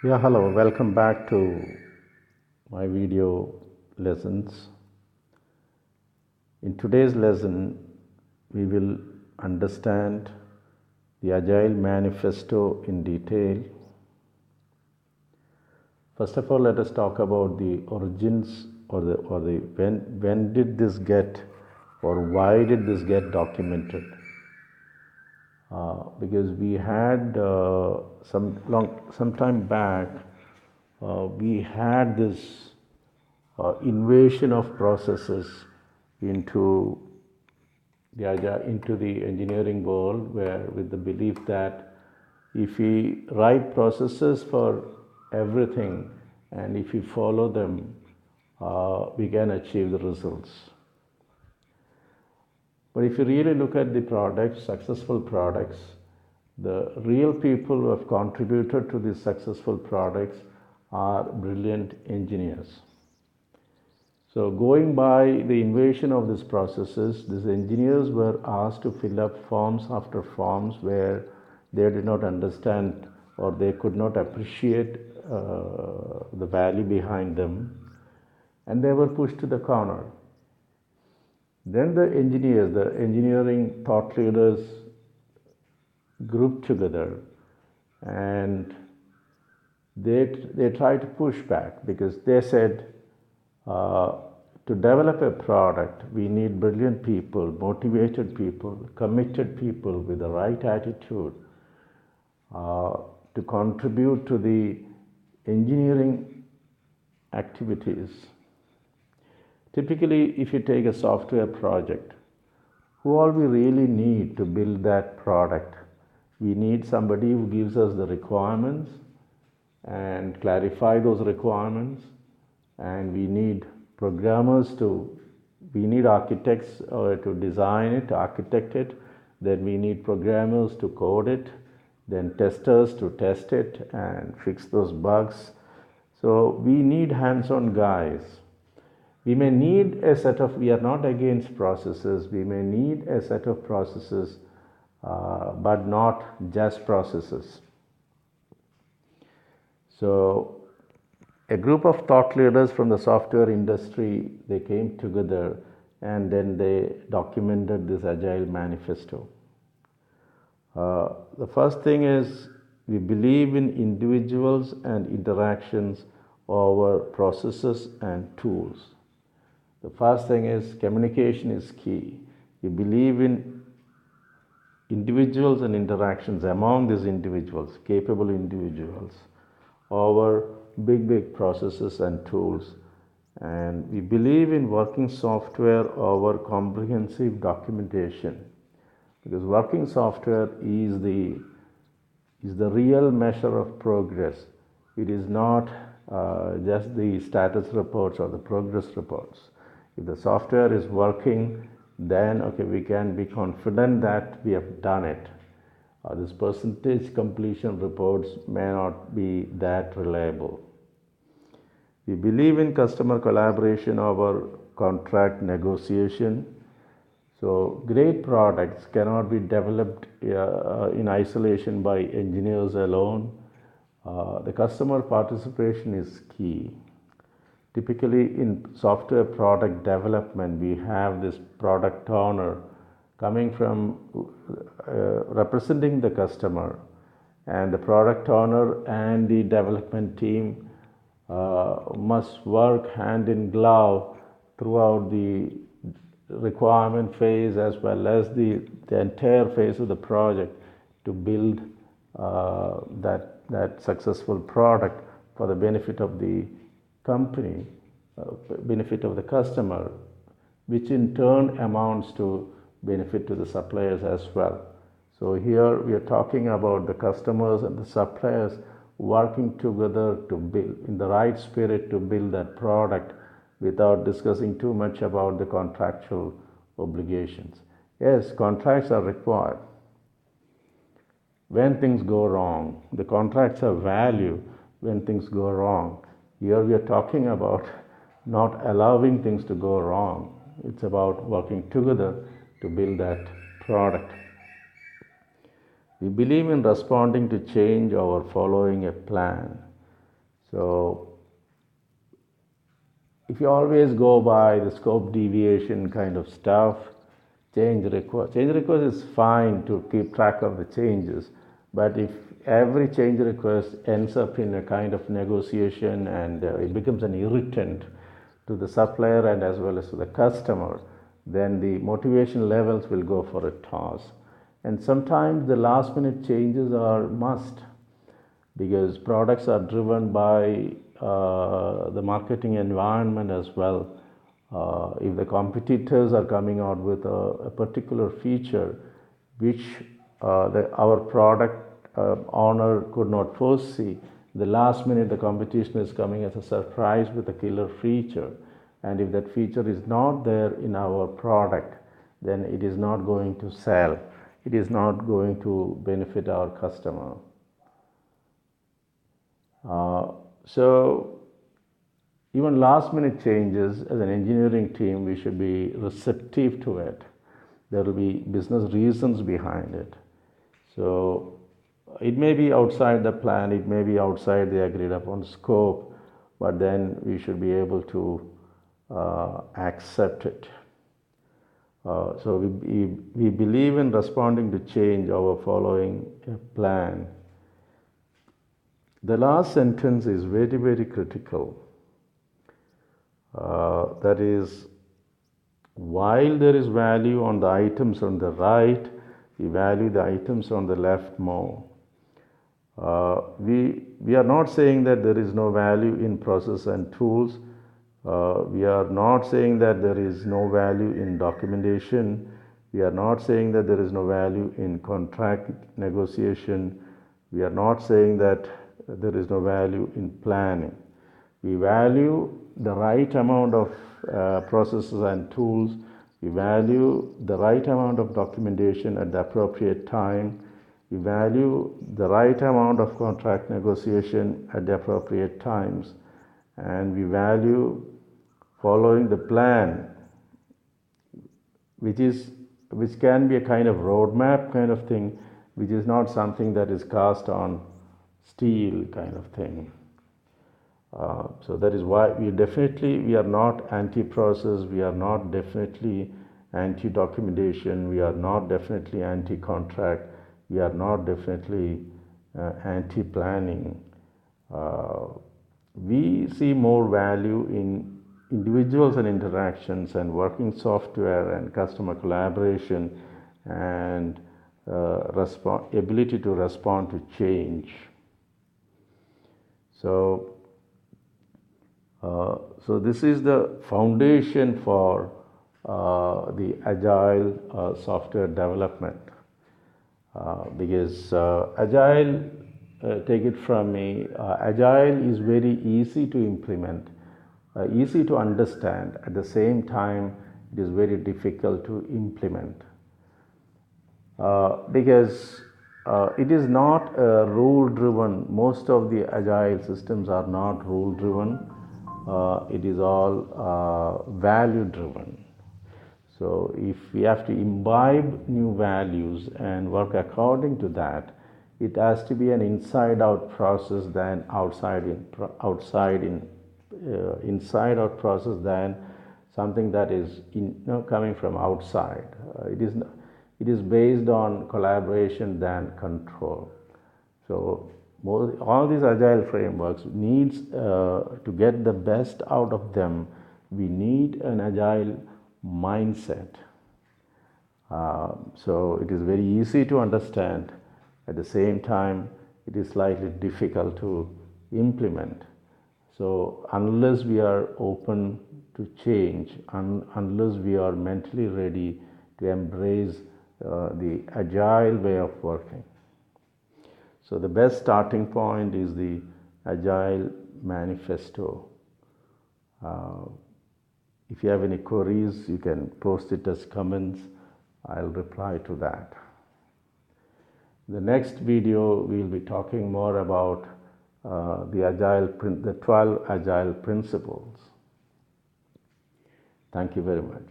Yeah, hello, welcome back to my video lessons. In today's lesson, we will understand the Agile Manifesto in detail. First of all, let us talk about the origins or the when did this get or why did this get documented? Because we had some time back, we had this invasion of processes into into the engineering world, where with the belief that if we write processes for everything and if we follow them, we can achieve the results. But if you really look at the products, successful products, the real people who have contributed to these successful products are brilliant engineers. So, going by the invasion of these processes, these engineers were asked to fill up forms after forms where they did not understand or they could not appreciate the value behind them, and they were pushed to the corner. Then the engineers, the engineering thought leaders grouped together, and they tried to push back because they said, to develop a product, we need brilliant people, motivated people, committed people with the right attitude to contribute to the engineering activities. Typically, if you take a software project, who all we really need to build that product? We need somebody who gives us the requirements and clarify those requirements, and we need programmers we need architects to design it, architect it, then we need programmers to code it, then testers to test it and fix those bugs. So we need hands-on guys. We may need a set of, we are not against processes, we may need a set of processes, but not just processes. So a group of thought leaders from the software industry, they came together and then they documented this Agile Manifesto. The first thing is, we believe in individuals and interactions over processes and tools. The first thing is, communication is key. We believe in individuals and interactions among these individuals, capable individuals, over big processes and tools. And we believe in working software over comprehensive documentation, because working software is the real measure of progress. It is not just the status reports or the progress reports. If the software is working, then okay, we can be confident that we have done it. This percentage completion reports may not be that reliable. We believe in customer collaboration over contract negotiation. So great products cannot be developed in isolation by engineers alone. The customer participation is key. Typically in software product development, we have this product owner coming from representing the customer, and the product owner and the development team must work hand in glove throughout the requirement phase as well as the entire phase of the project to build that successful product for the benefit of the company, benefit of the customer, which in turn amounts to benefit to the suppliers as well. So here we are talking about the customers and the suppliers working together to build in the right spirit to build that product without discussing too much about the contractual obligations. Yes, contracts are required. When things go wrong, the contracts have value when things go wrong. Here we are talking about not allowing things to go wrong. It's about working together to build that product. We believe in responding to change over following a plan. So if you always go by the scope deviation kind of stuff, change request is fine to keep track of the changes, but if every change request ends up in a kind of negotiation and it becomes an irritant to the supplier and as well as to the customer, then the motivation levels will go for a toss. And sometimes the last minute changes are must, because products are driven by the marketing environment as well. If the competitors are coming out with a particular feature which our product owner could not foresee, the last minute the competition is coming as a surprise with a killer feature, and if that feature is not there in our product, then it is not going to sell, it is not going to benefit our customer. So even last minute changes, as an engineering team, we should be receptive to it. There will be business reasons behind it. So it may be outside the plan, it may be outside the agreed upon scope, but then we should be able to accept it. So we believe in responding to change over following a plan. The last sentence is very, very critical. That is, while there is value on the items on the right, we value the items on the left more. We are not saying that there is no value in process and tools. We are not saying that there is no value in documentation. We are not saying that there is no value in contract negotiation. We are not saying that there is no value in planning. We value the right amount of processes and tools. We value the right amount of documentation at the appropriate time. We value the right amount of contract negotiation at the appropriate times. And we value following the plan, which can be a kind of roadmap kind of thing, which is not something that is cast on steel kind of thing. So that is why we are not anti-process, we are not definitely anti-documentation, we are not definitely anti-contract, we are not definitely anti-planning. We see more value in individuals and interactions and working software and customer collaboration and ability to respond to change. So this is the foundation for the agile software development, because agile, take it from me, agile is very easy to implement, easy to understand. At the same time, it is very difficult to implement, because it is not rule driven. Most of the agile systems are not rule driven. It is all value driven. So if we have to imbibe new values and work according to that, it has to be an inside out process than inside out process than something that is coming from outside. It is based on collaboration than control. So all these agile frameworks needs to get the best out of them, we need an agile mindset. So it is very easy to understand. At the same time, it is slightly difficult to implement. So unless we are open to change, unless we are mentally ready to embrace the agile way of working. So the best starting point is the agile manifesto. If you have any queries, you can post it as comments. I'll reply to that. The next video, we'll be talking more about the 12 agile principles. Thank you very much.